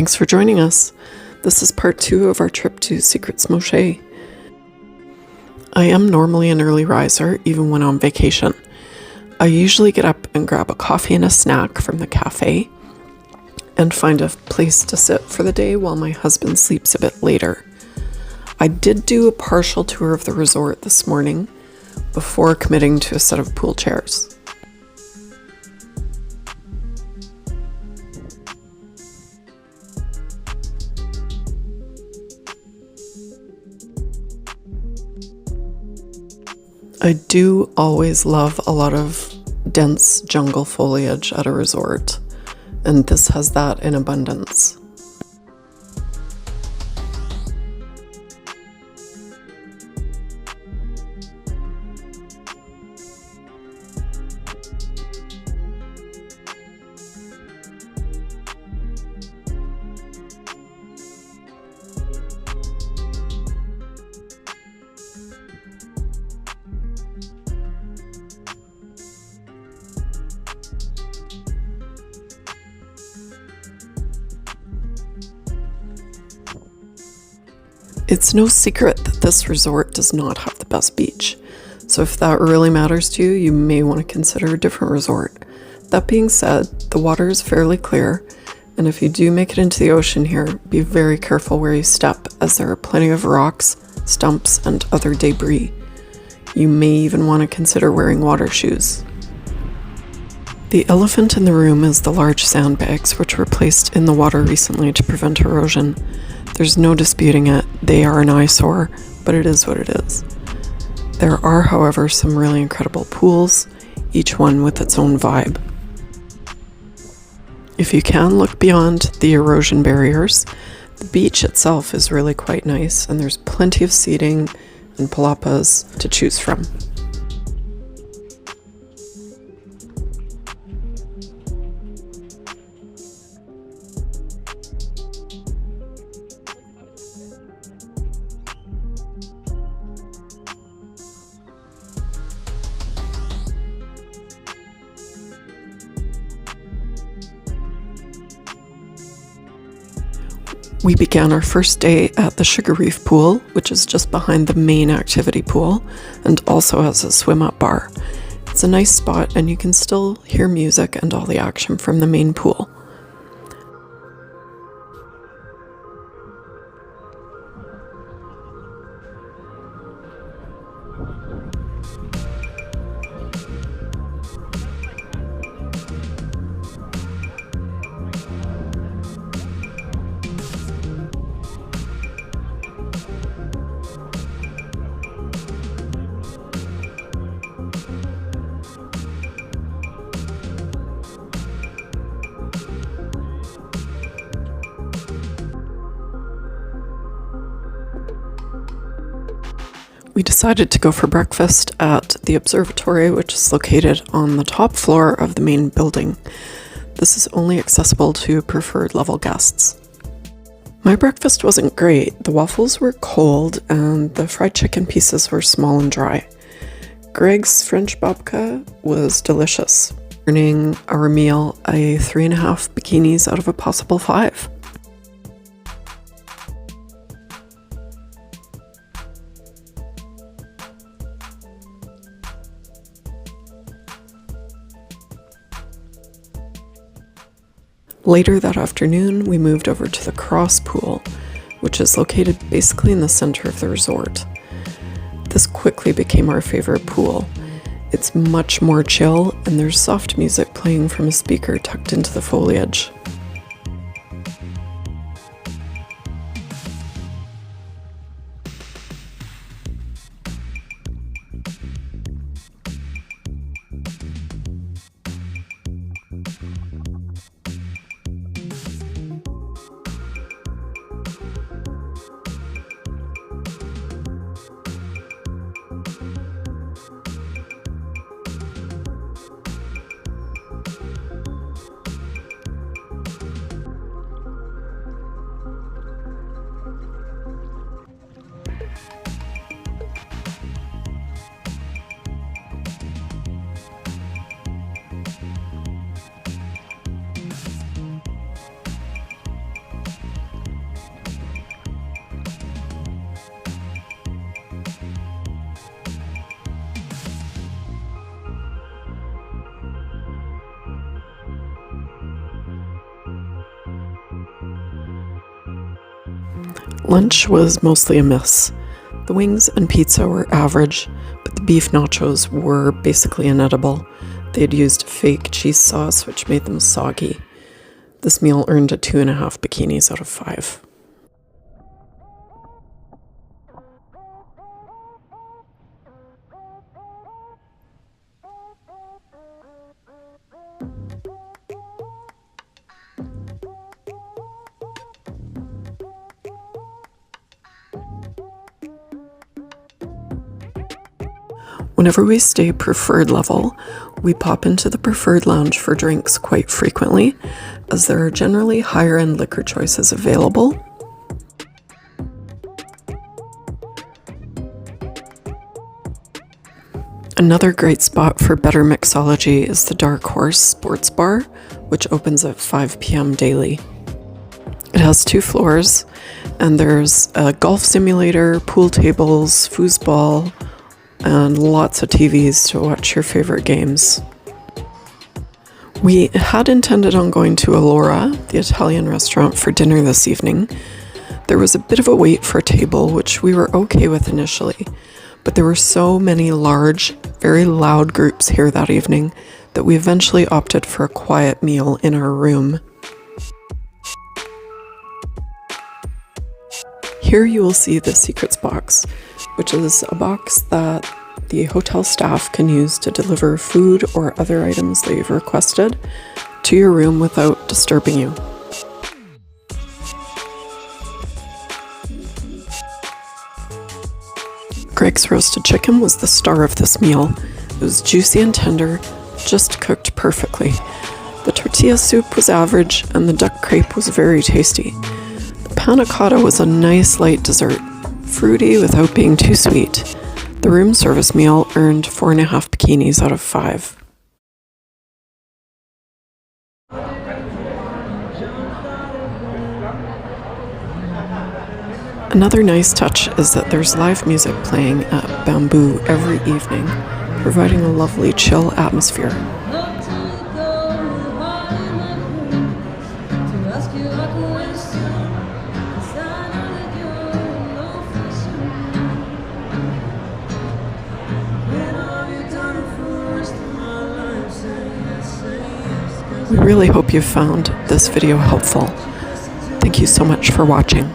Thanks for joining us. This is part 2 of our trip to Secrets Moxché. I am normally an early riser, even when on vacation. I usually get up and grab a coffee and a snack from the cafe and find a place to sit for the day while my husband sleeps a bit later. I did do a partial tour of the resort this morning before committing to a set of pool chairs. I do always love a lot of dense jungle foliage at a resort, and this has that in abundance. It's no secret that this resort does not have the best beach, so if that really matters to you, you may want to consider a different resort. That being said, the water is fairly clear, and if you do make it into the ocean here, be very careful where you step, as there are plenty of rocks, stumps, and other debris. You may even want to consider wearing water shoes. The elephant in the room is the large sandbags, which were placed in the water recently to prevent erosion. There's no disputing it, they are an eyesore, but it is what it is. There are, however, some really incredible pools, each one with its own vibe. If you can look beyond the erosion barriers, the beach itself is really quite nice, and there's plenty of seating and palapas to choose from. We began our first day at the Sugar Reef pool, which is just behind the main activity pool, and also has a swim-up bar. It's a nice spot, and you can still hear music and all the action from the main pool. We decided to go for breakfast at the Observatory, which is located on the top floor of the main building. This is only accessible to preferred level guests. My breakfast wasn't great. The waffles were cold and the fried chicken pieces were small and dry. Greg's French babka was delicious, earning our meal a 3.5 bikinis out of a possible 5. Later that afternoon, we moved over to the Cross Pool, which is located basically in the center of the resort. This quickly became our favorite pool. It's much more chill, and there's soft music playing from a speaker tucked into the foliage. Lunch was mostly a miss. The wings and pizza were average, but the beef nachos were basically inedible. They had used fake cheese sauce, which made them soggy. This meal earned a 2.5 bikinis out of 5. Whenever we stay preferred level, we pop into the preferred lounge for drinks quite frequently, as there are generally higher-end liquor choices available. Another great spot for better mixology is the Dark Horse Sports Bar, which opens at 5 p.m. daily. It has 2 floors, and there's a golf simulator, pool tables, foosball, and lots of TVs to watch your favorite games. We had intended on going to Allora, the Italian restaurant, for dinner this evening. There was a bit of a wait for a table, which we were okay with initially, but there were so many large, very loud groups here that evening that we eventually opted for a quiet meal in our room. Here you will see the secrets box, which is a box that the hotel staff can use to deliver food or other items that you've requested to your room without disturbing you. Greg's roasted chicken was the star of this meal. It was juicy and tender, just cooked perfectly. The tortilla soup was average, and the duck crepe was very tasty. The panna cotta was a nice light dessert, fruity without being too sweet. The room service meal earned 4.5 bikinis out of 5. Another nice touch is that there's live music playing at Bamboo every evening, providing a lovely chill atmosphere. We really hope you found this video helpful. Thank you so much for watching.